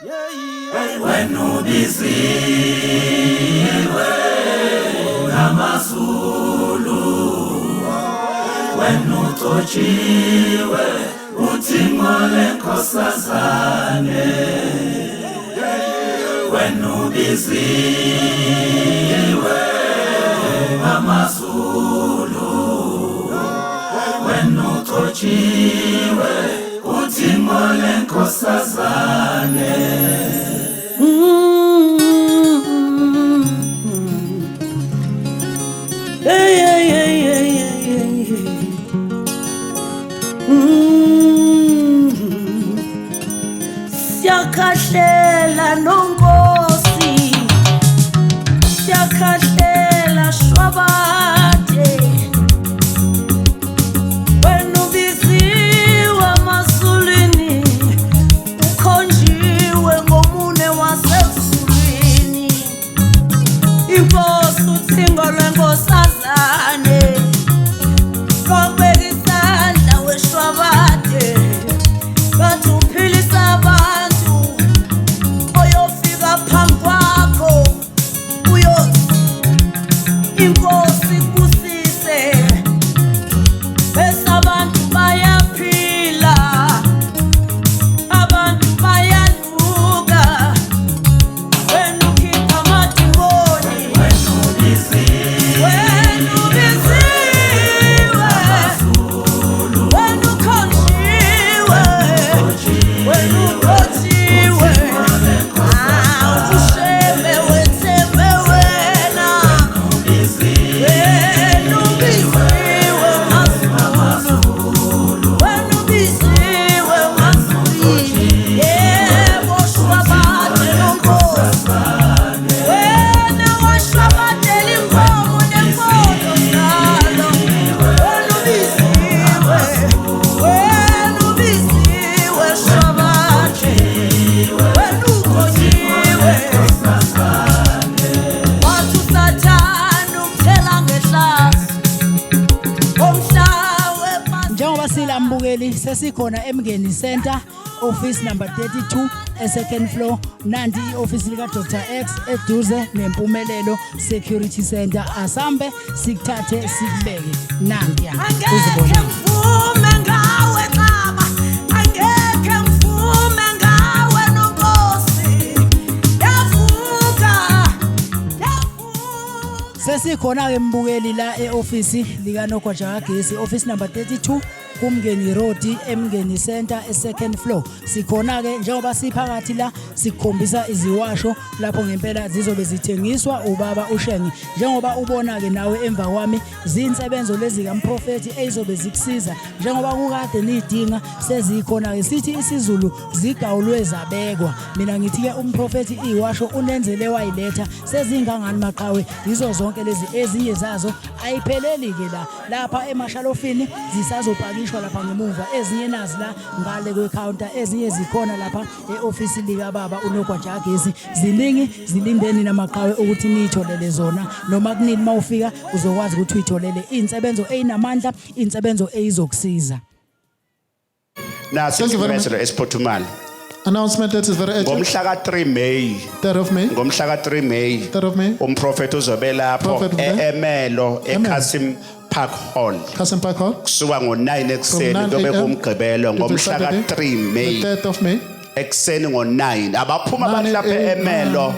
Wena ubiziwe ngamazulu, wena utotshiwe uthixo lenkosazane. Wena ubiziwe ngamazulu, wena utotshiwe uthixo lenkosazane. Siyakahlela nonkosi, siyakahlela shwabade. Wena ubiziwe emazulwini, ukhonjiwe ngomune wasezulwini. Inkosi uThixo lwenkosazane, wabeka isandla weshwabade, bathi uphilisa abantu. Oyofika phambi kwakho uyothi inkosi ibusise, bese abantu bayaphila, abantu bayaluka. Wena ukhipha amadimoni, Wena ubiziwe wena ubiziwe, wena ukhonjiwe, wena uqothiwe. Usheme wethembe wena, wena ubiziwe emazulu, wena ubiziwe emazulwini. Yebo shwabade nonkosi, wena washwabadela inkomo nempondo zalo. Wena ubiziwe, wena ubiziwe shwabade, wena ukhonjiwe. Wathi uSathane ukuthela ngehlazo, omhlawe Njengoba silambukeli sesikhona eMngeni Center, office number 32, second floor. Nanti i-office lika Dr. X eduze neMpumelelo Security Center. Asambe sikuthathe sikubeke nantiya angekhe uzibone. ngivume ngawe qaba, angekhe ngivume ngawe nonkosi. Yavuka, yavuka. Sesikhona ke mbukeli la e-office lika Nogwaja Kagesi, office number 32, kuMngeni Road, eMngeni Center, second floor. Sikhona ke njengoba siphakathi la sikhombisa iziwasho lapho ngempela zizobe zithengiswa ubaba uShengi. Njengoba ubona ke nawe emva kwami zinsebenzo lezi kaMprofeti ezizobe zikusiza njengoba kukade nidinga sezikhona ke. Sithi isiZulu zigawulwe zabekwa. Mina ngithi ke uMprofeti iwasho unenzele wayiletha sezingangani maqhawe. Yizo zonke lezi ezinye zazo ayipheleli ke lapha emashalofini zisazopakishwa lapha ngemuva. Ezinye nazi la ngale kwecounter, ezinye zikhona lapha e-office lika baba uNogwaja Kagesi. Ziningi, zilindeni namaqhawe ukuthi nitholele zona, noma kunini mawufika uzokwazi ukuthi uyitholele insebenzo eyinamandla, insebenzo eyizokusiza. Nasi Thank you very isimemezelo esiphuthumala Announcement that is very urgent. ngomhla ka3 May 3rd of May. ngomhla ka3 May 3rd of May. umprofeti uzobe lapho Prophet will be there. eMelo eKasim Park Hall Kasim Park Hall. kusuka ngo9 ekseni 9 kube a.m. kumgqibelo It will ngomhla Saturday, ka3 May the 3rd of May. ekseni ngo9 abaphuma 9 lapha a.m. eMelo.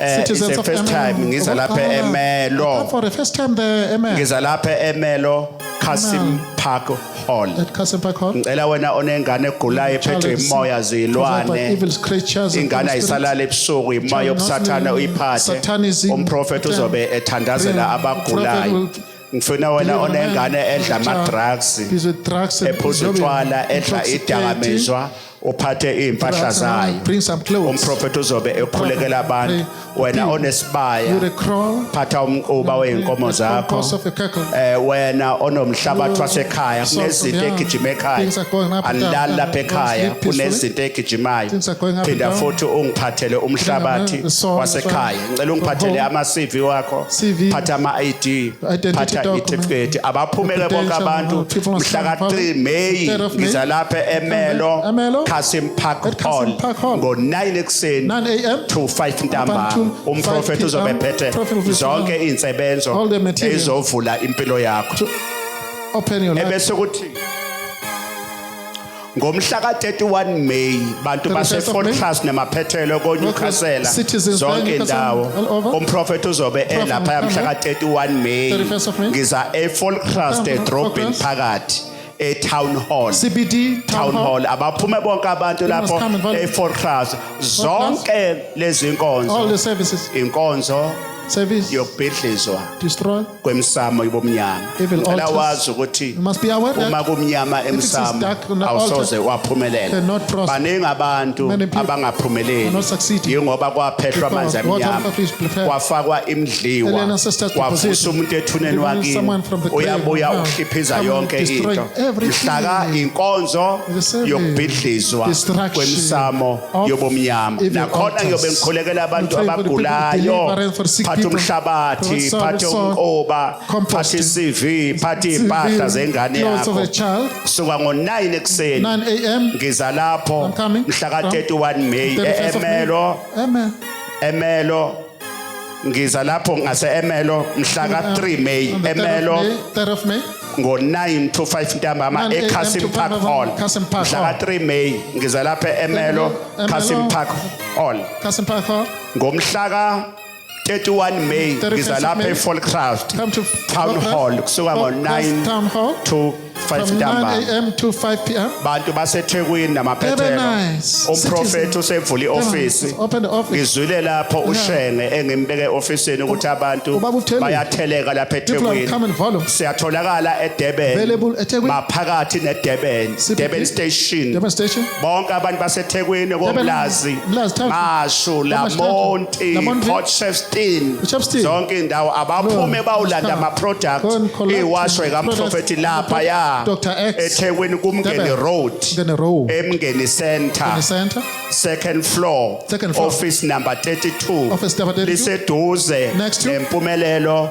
It's Citizens the of first time Emelo. ngiza lapha eMelo, For the first time there, Emelo. ngiza lapha eMelo Kasim Park Hall. At Kasim Park Hall. Ngicela wena onengane egulayo ephethwe imoya zilwane, Evil creatures. and ingane evil spirits. ayisalala ebusuku imoya yobusathana uyiphathe. Satanism. Umprofeti uzobe ethandazela abagulayo. Ngifuna wena onengane edla ama-drugs, He's with drugs and ephuza utshwala, edla idakamizwa, uphathe impahla zayo. Bring some clothes. Umprofeti uzobe ekhulekela abantu. Wena onesibaya, You're a crawl. phatha umquba weyinkomo zakho. Cost of a cackle. Wena onomhlabathi wasekhaya, kunezinto egijima ekhaya, Things are going up and down. andilali lapha ekhaya, Sleep peacefully. kunezinto egijimayo. Things are going up and Phinda down. futhi ungiphathele umhlabathi the soil wasekhaya. Ngicela ungiphathele ama-CV wakho, CV, phatha ama-ID, identity phatha document, itifiketi. Abaphumeke bonke credential, abantu people on mhla Sunday, ka3 May 3rd of May. ngiza lapha eMelo Emelo. eKasim Park At Kasim Hall Park Hall. ngo-9 ekuseni 9 a.m. to 5 ntambama. to 5 Umprofeti uzobe p.m. phethe Prophet will be zonke all iy'nsebenzo the material. ezovula impilo yakho. To open your life. Ebese kuthi ngomhla ka-31 May bantu 31st base of Fort May. Trust nemaphethelo konyukhasela Citizens there, zonke Newcastle, indawo all over. umprofeti uzobe elapha will mhla come ka-31 May 31st of May. ngiza e-Fort Trust Come, edrobheni Fort phakathi e-Town Hall. CBD Town Hall abaphume bonke abantu You must lapho come and volunteer. e-Fort Trust zonke lezi nkonzo All the services. inkonzo Service. yokubhidlizwa Destroy. kwemsamo yobumnyama. Evil Ngicela altars. wazi ukuthi You must be aware uma that kumnyama it is emsamo dark on the awusoze altar, waphumelela. cannot prosper. Baningi abantu Many people abangaphumeleli are not succeeding. yingoba kwaphehlwa amanzi Because water amnyama is prepared. kwafakwa Alien imdliwa ancestors kwavusa deposited. umuntu ethuneni Even wakini someone from the grave uyabuya now uhliphiza come and yonke destroy into everything. mhlaka inkonzo The service, yokubhidlizwa distraction kwemsamo of yobumnyama evil nakhona altars. ngiyobe ngikhulekela abantu We pray for the people, abagulayo deliverance for sick phatha people, umhlabathi for phatha soul, umkoba compost, phatha CV phatha impahla zengane clothes of yakho a child. kusuka ngo-9 ekuseni 9 a.m. ngiza lapho I'm coming mhla from ka-31 May 31st of May. e-Emelo Amen. Emelo ngiza lapho ngase-Emelo mhla ka-3 May On the 3rd Emelo of May, 3rd of May. ngo-9 to 5 ntambama 9 a.m. eKasim to Park 5 Hall Kasim Park mhla Hall. ka-3 May ngiza lapha e-Emelo Emelo. Kasim Park Hall Kasim Park Hall. ngomhla ka-31 May 31st ngiza of lapha May. e-Folcraft Come to Town Folcraft. Hall kusuka Folcraft Town Hall. ngo-9 to 5 From 9 ntambama a.m. to 5 p.m. bantu baseThekwini Very namaphethelo nice. umprofeti usevula i-ofisi Open the office. ngizwile lapho ushenge engimbeke e-ofisini ukuthi abantu Ubaba uThembi. bayatheleka lapha People are eThekwini coming volume. siyatholakala eDurban Available eThekwini. maphakathi neDurban CBD. Durban Station Durban Station. bonke abantu baseThekwini komlazi Mlazi, Town. Mashu Lamonti Lamonti. Port Shepstone Shepstone. zonke indawo abaphume No, bawulanda come. ama-product Go and collect iwashwe kaMprofeti products. lapha ya Dr. X. eThekwini kumngeni Durban. road Then a row. emngeni center In the center. second floor Office number 32 Office number 32. liseduze Next to Impumelelo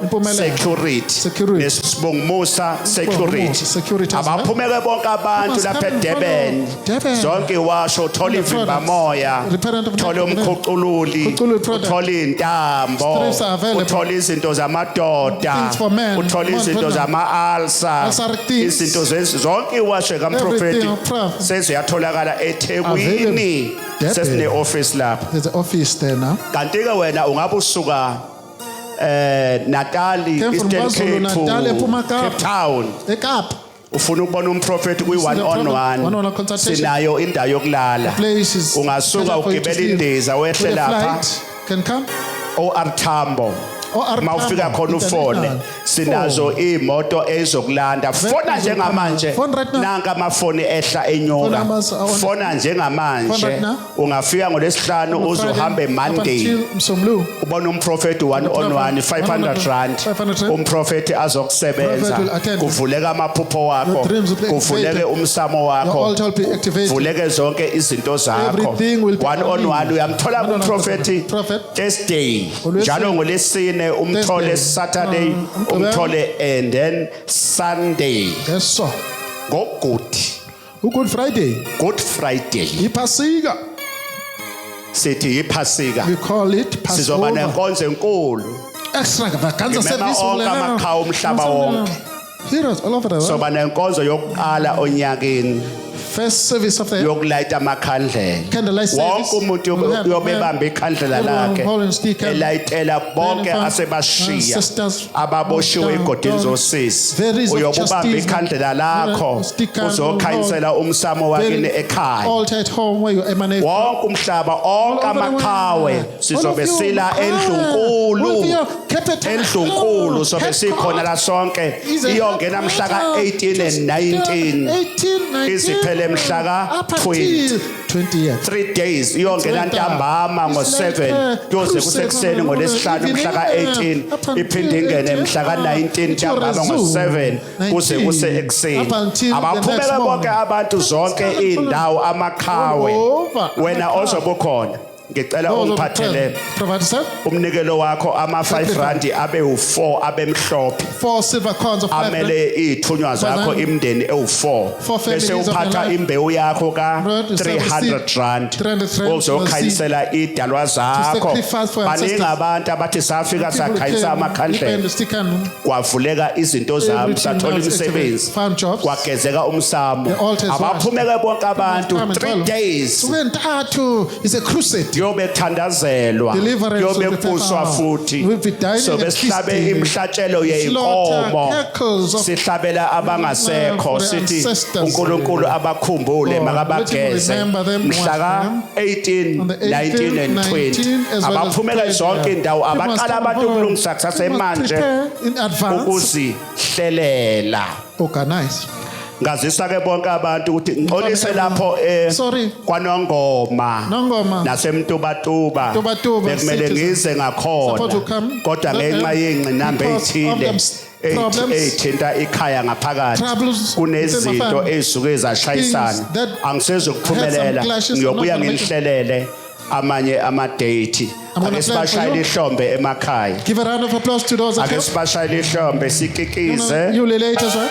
Security. nesibongumusa security Security as well. abaphumeke bonke abantu Must lapha come and eDurban follow. Durban. zonke washo uthola The ivimba products. moya Repentant of uthola death. umkhucululi Khucululi product. uthola intambo Strips are available. uthola izinto zamadoda Things for men. uthola Men izinto for men. zama-ulcer Ulceric things. izinto zonke iwashwe kaMprofeti Everything of prophet. seziyatholakala eThekwini Available. sesine-office lapho There's an office there now. kanti ke wena ungabe usuka Natali Came from Eastern KwaZulu Cape to Natal, ePhuma Kapa. Cape Town Ekapa. ufuna ukubona umprofeti kwi-1 the on prophet, 1 one-on-one consultation. sinayo indawo yokulala Place is ungasuka better for you to ugibela sleep. indiza wehle With a lapha flight can come. o-R Tambo O-R uma ufika Tambo, khona ufone international. sinazo iy'moto ezizokulanda fona njengamanje Phone right now. nanka amafoni ehla Phone enyuka numbers are on- fona Phone njengamanje right now. ungafika ngolesihlanu uzohamba Monday Msomlu. ubona umprofeti 1 on 1 500 rand 500 rand. umprofeti azokusebenza Prophet will attend. kuvuleka amaphupho wakho Your dreams will be kuvuleke activated. umsamo Your wakho altar will be activated. vuleke zonke izinto zakho Everything will be 1 on 1 uyamthola One on one kumprofeti prophet. Thursday Ngolwesine. njalo ngolesine umthole Thursday. Saturday Umgqibelo. umthole and then Sunday Yes, sir. Good Friday. Good Friday Ipasika. sithi iphasika We call it sizoba Passover. nenkonzo enkulu Extravaganza Ngimema service. onke amaqhawe umhlaba wonke. Heroes all over the world. soba nenkonzo yokuqala onyakeni First service of the yokulayita amakhandlela Candlelight service. wonke umuntu We'll have uyobebamba ikhandlela everyone lakhe holding stick and elayitela bonke benefit asebashiya ancestors ababoshiwe down, egodini down. zosisi There is uyokubamba justice. ikhandlela lakho Stick and uzokhanyisela umsamo wakini Very ekhaya altar at home where you emanate. wonke umhlaba onke All over the amaqhawe world. sizobe All of you, sila all endlunkulu of you, capital. endlunkulu sobe sikhona la sonke Is a iyongena mhla ka-18 and 19 18, 19, iziphele mhla ka- up until 20. 20 years. 3 days iyongena ntambama ngo-7 kuyoze kusekuseni ngolesihlanu mhla ka-18 iphinde ingene mhla ka-19 ntambama ngo-7 kuze kuse ekuseni abaphumeke bonke abantu zonke iy'ndawo amaqhawe wena ozobe ukhona ngicela Those of the ungiphathele provide, sir. umnikelo wakho ama 5 rand abe u4 abemhlophe 4 silver coins of 5 rand. amele ithunywa zakho imndeni ewu4 For families bese of uphatha your life. imbewu yakho ka Right, to 300 rand 300 rand uzokhanyisela idalwa zakho sacrifice for ancestors. baningi abantu abathi safika People sakhanyisa came, amakhandlela opened the stick and kwavuleka izinto zami everything sathola was activated. imisebenzi Found jobs. kwagezeka umsamo The altars abaphumeke bonke abantu Come and 3 follow. days So ntathu is a crusade. yobe kuthandazelwa Deliverance yobe of the kuswa people. futhi We'll be dining so and besihlabe feasting. imhlatshelo Slaughter yeinkomo cackles of sihlabela abangasekho for the sithi ancestors. uNkulunkulu abakhumbule Lord, makabageze let him remember them, mhla ka wash them. 18 On the 19 and 20 19 as well as abaphumela 20. zonke indawo People must abaqala come abantu forward. ukulungisa kusasemanje Prepare in advance. ukuzihlelela Organize. ngazisa ke bonke abantu ukuthi ngixolise lapho Sorry. kwaNongoma Nongoma. nasemtubatuba Tubatuba bekumele cities. ngize Supposed to ngakhona come. kodwa ngenxa yengqinamba Because of ezithile them problems. ethinta ikhaya ngaphakathi Troubles kunezinto within my family. ezisuke zashayisana Things that angisezukuphumelela had some clashes, ngiyobuya I'm not gonna make it. nginihlelele amanye ama-date I'm gonna ake plan for sibashayele you. ihlombe emakhaya Give a round of applause to those at ake home. sibashayele ihlombe sikikize You later, sir.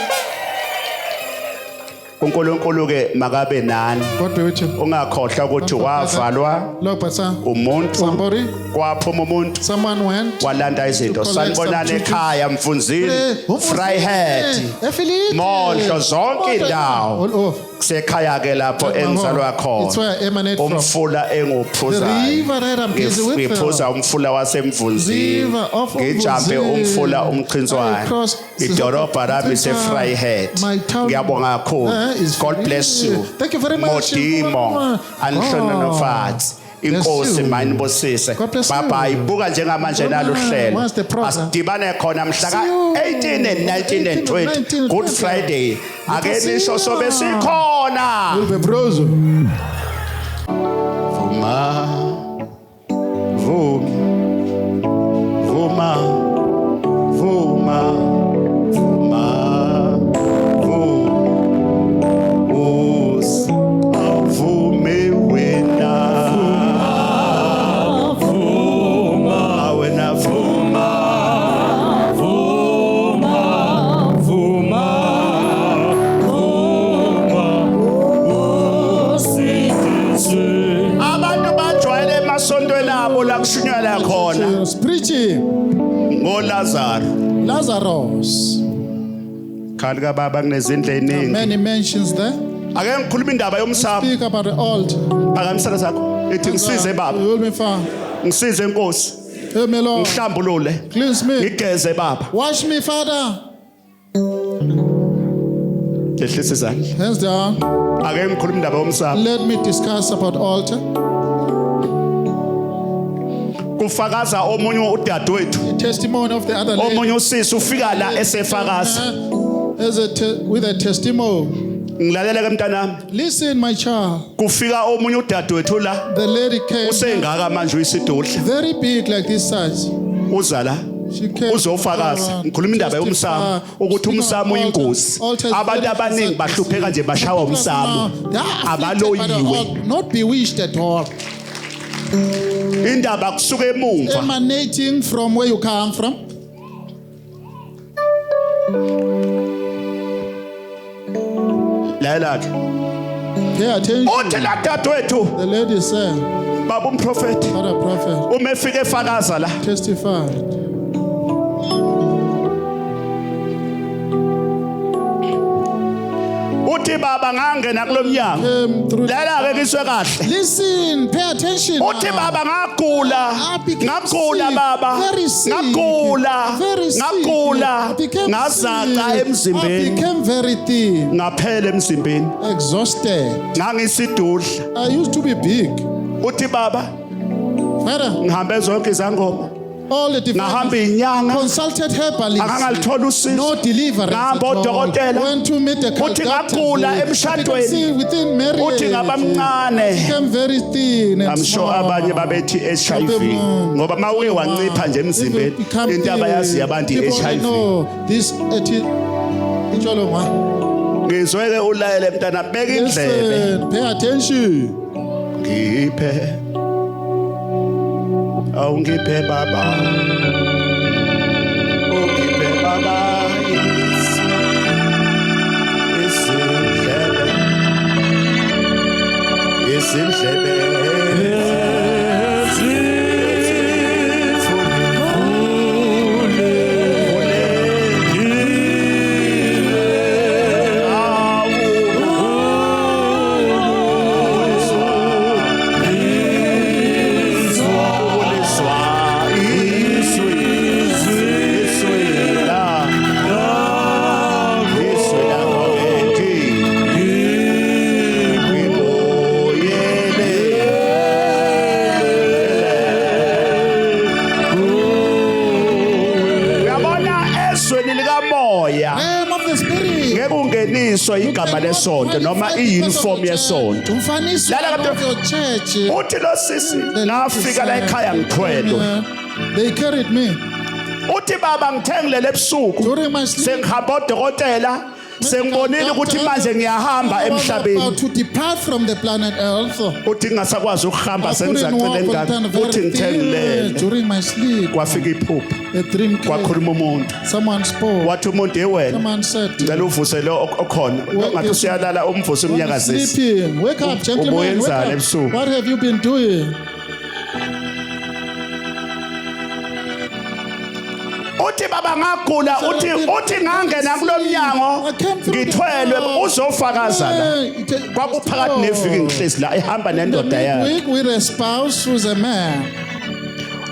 uNkulunkulu ke makabe nani God be with you. ungakhohlwa ukuthi wavalwa Look, but sir, umuntu somebody, kwaphuma umuntu someone went. walanda izinto To collect sanibonana some ekhaya mfunzini Vryheid Mondlo zonke indawo Oh, kusekhaya ke lapho engizalwa it's where I khona emanate from. umfula The enguphuzayo river that I'm busy with. ngiphuza umfula wasemvunzini River of ngijampe Umvunzini. umfula I umchintshwane cross idorobha lami Umchintshwane. seVryheid My town, ngiyabonga kakhulu is God bless you Thank you very much. Modimo anhlonophathi inkosi you. manibusise God bless you. baba ibuka njengamanje nalo hlelo What's the program? asidibane khona mhla ka See you. 18 and 19 and 20 19 Good 20. Friday ake see nisho you. sobe sikhona Will be brozo. vuma vuma vuma vuma vuma avume wena wena vuma abantu bajwayele emasontweni abo la kushunyala khona He was preaching ngoLazaro Lazarus. khali kababa kunezindlu eziningi Many mentions there. ake ngikhuluma indaba yomsamo Speak about the altar. phakamisana sakho ithi ngisize baba You will be found. ngisize inkosi Help me, Lord. ngihlambulule Cleanse me. ngigeze baba Wash me, Father. lehlisa izandla Hands down. ake ngikhuluma indaba yomsamo Let me discuss about altar. kufakaza omunye udadewethu The testimony of the other lady. omunye usisi ufika la esefakaza As with a testimony. ngilalela ke mntanami Listen, my child. kufika omunye udadewethu la The lady came usengaka manje uyisidudla very big like this size. uza la She came uzofakaza ngikhuluma indaba yomsamo ukuthi umsamo uyingozi abantu abaningi bahlupheka nje bashawa umsamo abaloyiwe Not bewitched at all. indaba kusuka emumva Emanating from where you come from. lalela ke Pay attention. uthi la dadewethu The lady said, baba umprofeti Father prophet uma efika efakaza la testified. uthi baba ngangena kulomnyango Came through. lalela ke kiswe kahle Listen, pay attention. uthi baba ngagula I became ngagula sick, baba very sick, ngagula very sick. ngagula I became ngazaqa sick. emzimbeni I became very thin, ngaphela emzimbeni exhausted. ngangisidudla I used to be big. uthi baba Father, ngihambe zonke izangoma all the ngahamba divine inyanga consulted herbalists. akangalithola usizo No deliverance. ngahamba at all. odokotela Went to meet the uthi doctors. ngagula I became emshadweni sick within marriage. uthi ngabamncane Became very thin and I'm sure small. abanye babethi HIV ngoba mawuke wancipha nje emzimbeni into abayazi abantu iHIV This intsholongwane. ngizweke ulayele mntana beka indlebe Listen, pay attention. ngiphe awungiphe baba ungiphe baba izindlebe Realm of the spirit. ngeke ungeniswa igama lesonto noma iuniform yesonto Umfaniswa Lala of your church. uthi lo sisi nafika la ekhaya ngithwelwe They carried me. uthi baba ngithengilele ebusuku During my sleep, sengihamba odokotela sengibonile ukuthi manje ngiyahamba I was emhlabeni about to depart from the planet Earth. uthi ngingasakwazi ukuhamba I couldn't sengizacela walk with engane them very uthi ngithengilele thin. During my sleep, kwafika iphupho a dream came. kwakhuluma umuntu Someone spoke. wathi umuntu ewena Someone said, ngicela uvuse lo okhona ngathi usiyalala umvuse "When umnyakazisi sleeping, wake up, gentlemen. Wake ubuyenzani up. ebusuku What have you been doing?" uthi baba ngagula uthi ngangena kulomnyango ngithwelwe uzofakaza la kwakuphakathi neviki ngihlezi la ehamba nendoda yakhe Week with a spouse who's a man.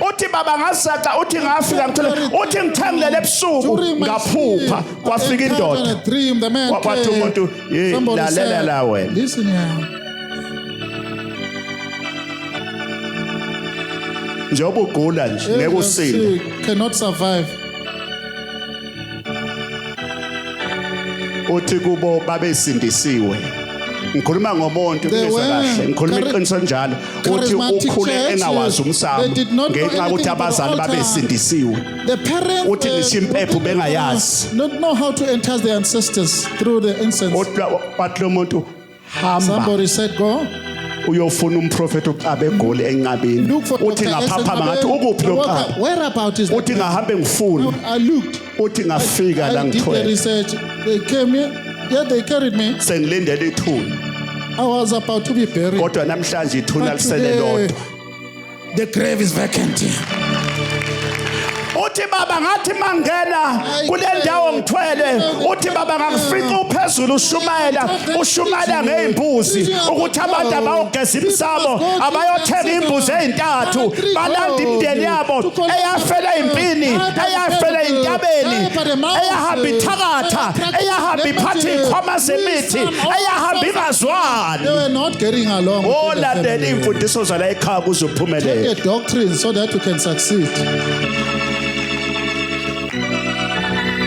uthi baba ngasaca uthi ngafika ngithole uthi ngithengilele ebusuku During my ngaphupha sleep, kwafika I encountered indoda a dream. The man wathi came. umuntu "Hey, Somebody lalela said, la wena "Listen here. njengoba ugula nje ngeke If you're usinde sick, cannot survive." uthi kubo babesindisiwe ngikhuluma ngomuntu They ngizwe were kahle ngikhuluma iqiniso njalo uthi charismatic ukhule churches. engawazi They umsamo did not know ngenxa yokuthi anything about abazali the altar. babesindisiwe The parents Uthi ngisho impepho bengayazi. don't know how to entice their ancestors through the incense. wathi lo muntu hamba Somebody said, "Go uyofuna umprofeti uqabe egoli enqabeni look for uthi Dr. ngaphaphama ngathi ukuphi lo qaba Whereabout is uthi the ngahambe ngifuna I looked. uthi ngafika la I did the ngithwele research. They came here. Yeah, they carried me. sengilindele ithuna I was about to be buried. kodwa namhlanje ithuna But lisele today, lodwa the grave is vacant. uthi baba ngathi mangena kule ndawo ngithwele uthi baba ngakufica uphezulu ushumayela ngezimbuzi ukuthi abantu abayogeza imsamo abayothenga imbuzi ezintathu balanda imndeni yabo eyafela impini eyafela intabeni eyahamba ithakatha eyahamba iphatha ikhwama zemithi eyahamba They ingazwani were not getting along. with the olandela family. imfundiso zala ekhaya kuzophumelela The doctrine so that you can succeed.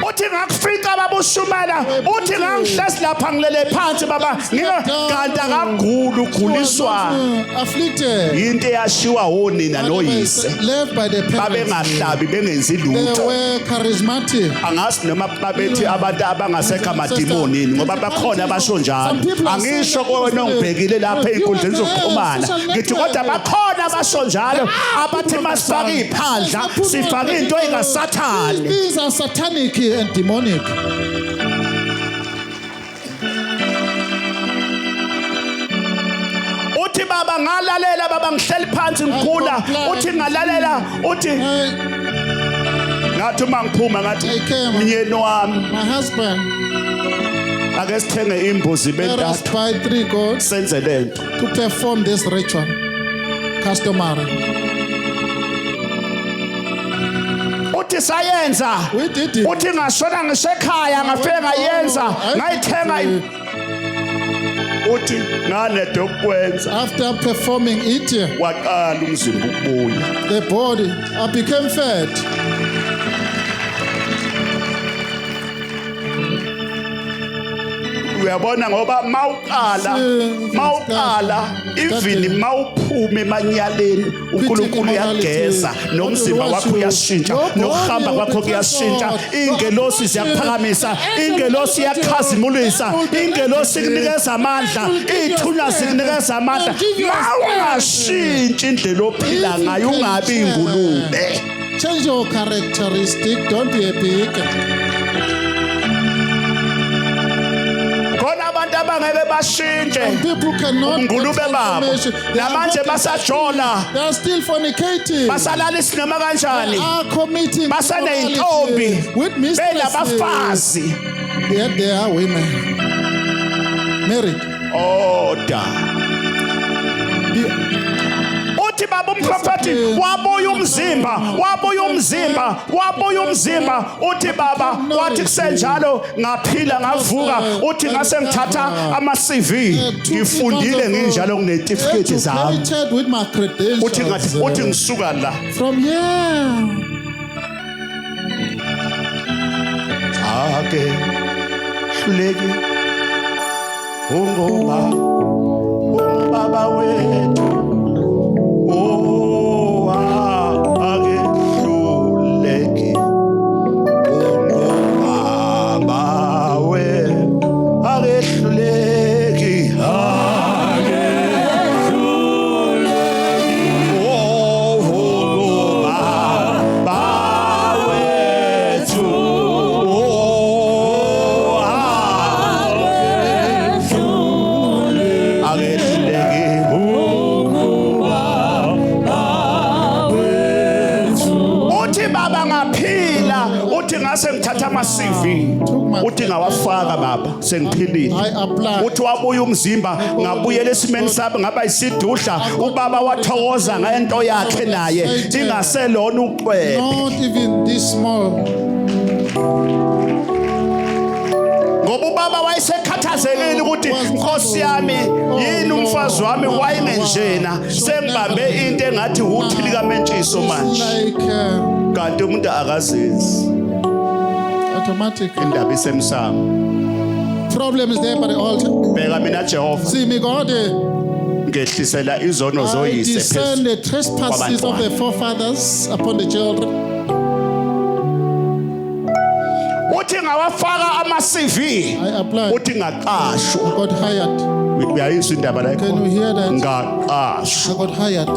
uthi ngakufika baba ushumela uthi ngangihlezi lapha ngilele phansi baba ngiganda kagulu uguliswa Afflicted. into eyashiwa wonina noyise Left by the parents. babengahlabi bengenzi They lutho were charismatic. angazi noma babethi abantu abangasekho amadimonini ngoba bakhona abasho njalo angisho kona ongibhekile lapha einkundleni zokuxhumana ngithi kodwa bakhona abasho njalo abathi masifaka iphandla sifaka into engasathani These are satanic and demonic. uthi baba ngalalela baba ngihleli phansi ngigula uthi ngalalela uthi ngathi uma ngiphuma ngathi I came. myeni wami My husband, ake sithenge imbuzi let us bentathu buy 3 goats senze lento to perform this ritual. Customary. uthi sayenza We did it. uthi ngashona ngisekhaya ngafike ngayenza ngayithenga uthi nganede ukwenza After performing it, waqala umzimba ukubuya the body became fat. uyabona ngoba mawuqala even mawuphuma emanyaleni uNkulunkulu uyageza nomzimba wakho uyashintsha nokuhamba kwakho kuyashintsha ingelosi ziyakuphakamisa ingelosi iyakhazimulisa ingelosi ikunikeza amandla ithunya zikunikeza amandla mawungashintshi indlela ophila ngayo ungabi ingulube. Change your characteristic, don't be a pig. Khona abantu abangeke bashintshe People cannot ngulube babo namanje basajola They are still fornicating. basalala isinema kanjani They are committing basaneyintombi immorality with mistresses. benabafazi Yet they are women. Married. oda uthi baba umprofeti wabuya umzimba uthi baba wathi kusenjalo ngaphila ngavuka uthi ngase ngithatha ama-CV ngifundile nginjalo kunezitifiketi zami Educated with my credentials. uthi ngisuka la From here. ake hluleki ungobaba wethu ake hluleki ungobaba wethu ake hluleki sengithatha ama-CV uthi ngawafaka baba sengiphilile I apply. uthi wabuya umzimba ngabuyela esimeni sami ngaba isidudla ubaba wathokoza ngento yakhe naye ingaselona ucwebe Not even this small. ngoba ubaba wayesekhathazekile ukuthi Nkosi yami yini umfazi wami wayengenjena sengibambe into engathi uthi likaMentshiso manje Like kanti umuntu akazenzi automatic. indaba isemsamo Problem is there by the altar. bheka mina Jehova See me, God. ngehlisela izono I zoyise discern the trespasses of the forefathers upon the children. uthi ngawafaka ama-CV I apply. uthi ngaqashwa Got hired. uyayizwa indaba la Can you hear that? ngaqashwa I got hired.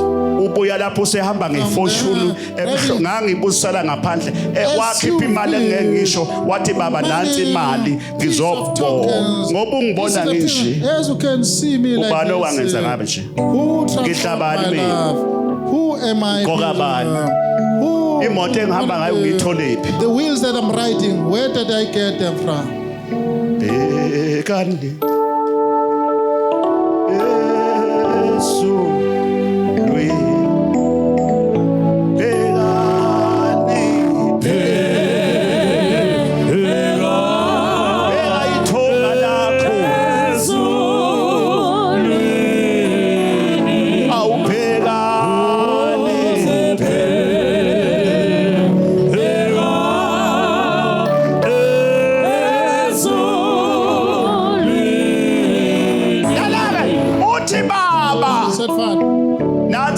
ubuya lapho usehamba ngefoshulu ngangibusala ngaphandle wakhipha imali engeke ngisho wathi baba nansi imali ngizokubona ngoba ungibona nginje As you can see me like ubani this. owangenza ngabe nje Who transformed Ngihlabani my mina? love? Who am I? Ngoka bani? Who? imoto engihamba ngayo ngiyitholephi The wheels that I'm riding, where did I get them from? kanti Yesu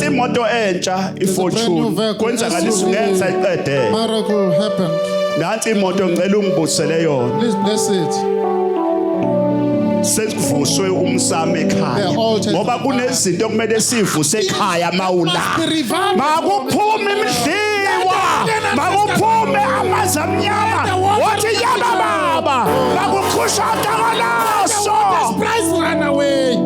imoto entsha ifortune kwenzakalisa ungenza iqede Miracle happened. nansi imoto ngicela ungibusele yona Please bless it. sekuvuswe umsamo ekhaya ngoba kunezinto kumele sivuse ekhaya mawula makuphume imidliwa makuphume amanzi amnyama wathi yaba baba makukhushatha ngalaso Run away.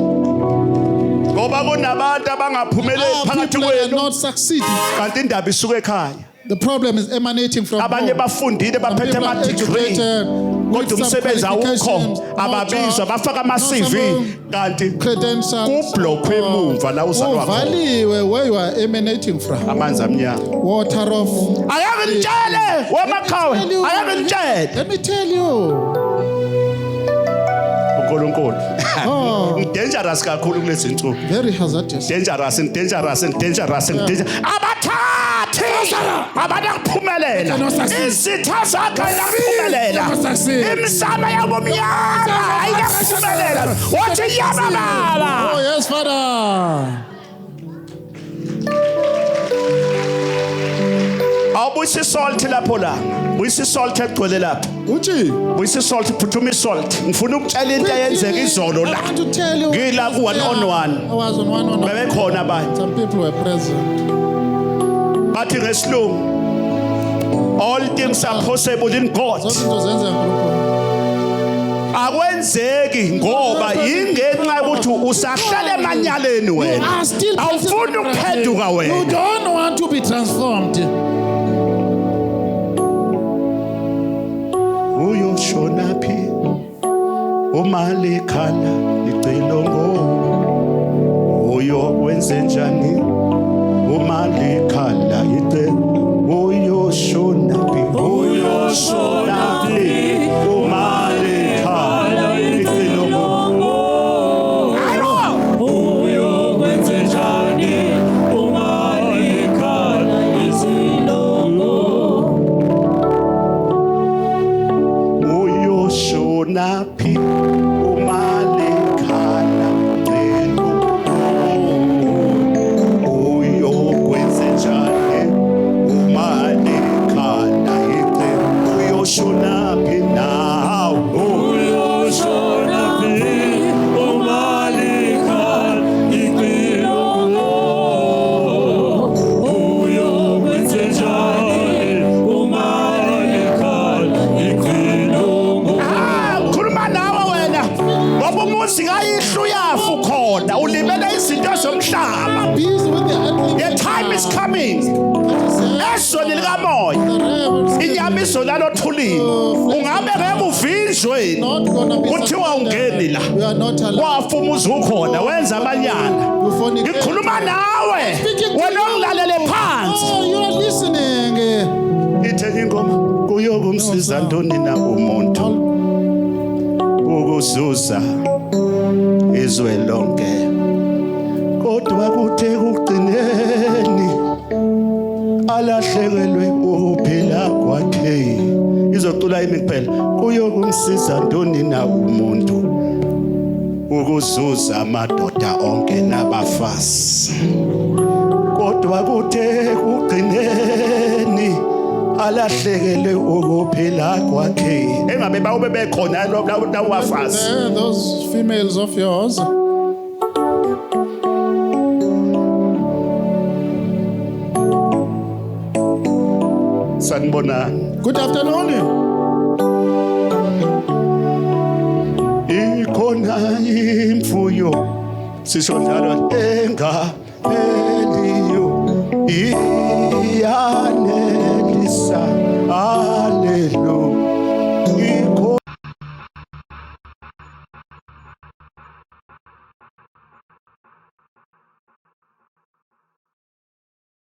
ngoba kunabantu abangaphumeleli phakathi kwenu Not succeeding. kanti indaba isuka ekhaya The problem is emanating from abanye home. bafundile baphethe ama-degree kodwa umsebenzi awukho ababizwa bafaka ama-CV kanti kublokhwe emumva la uzalwa khona uvaliwe where you are emanating from. amanzi amnyama Water of. ayake ngitshele wamaqhawe ayake ngitshele Let me tell you. uNkulunkulu. Oh. Dangerous kakhulu kulezi insuku. Very hazardous. Dangerous. Abathathi abanakuphumelela. Izitha zakhe ayinakuphumelela. Imsama yabomnyama ayinakuphumelela. Wathi yaba baba. Oh, yes, Father. Awubuyisa salt lapho la. Buyisa salt egcwele lapho. Uchi. Buyisa salt, phuthuma isalt. Ngifuna ukutshela into eyenzeka izolo la. I want to tell you. Ngila ku 1-on-1. I was on 1-on-1. Bebekhona abanye. Some people were present. Bathi ngesilungu. All things are possible in God. Zonke zenza uNkulunkulu. Akwenzeki ngoba ingenxa ukuthi usahlala emanyaleni wena. Awufuni ukuphenduka You wena. don't want to be transformed. Uyoshona phi? Umali khala icilongo. Uyo wenze njani? Umali khala icilongo. Uyoshona phi? Uyoshona phi? Umali khala icilongo. Uyokwenze njani umalikhala isilongo Uyoshona phi? Umali khala icilongo. Uyokwenze njani? Umali khala icilongo. Uyoshona phi nawe? uyoshona phi umalikhala isilongo uyokwenze njani umalikhala isilongo Khuluma nawe wena ngoba umuzi kayihlu yafu khona ulimele izinto zomhlaba. Busy with the earthly. The time is coming. Esoni likamoya inyama izolala othulini. Ungabe ngeke uvinjwe Not gonna be kuthiwa ungeni la. We are not allowed. Wafa umuzi ukhona wenza amanyana. Ngikhuluma nawe wena ongilalele phansi. Oh, you are listening. Ithe ingoma kuyokumsiza ntoni na umuntu ukuzuza izwe lonke kodwa kuthe kugcineni alahlekelwe ukuphila kwakhe izocula imi kuphela kuyokumsiza ntoni na umuntu ukuzuza amadoda onke nabafazi kodwa kuthe kugcineni alahlekelwe ukuphila kwakhe engabe bawube bekhona lawo wafazi There, those females of yours. sanibonani Good afternoon. ikhona imfuyo sisho njalo engapheliyo iyana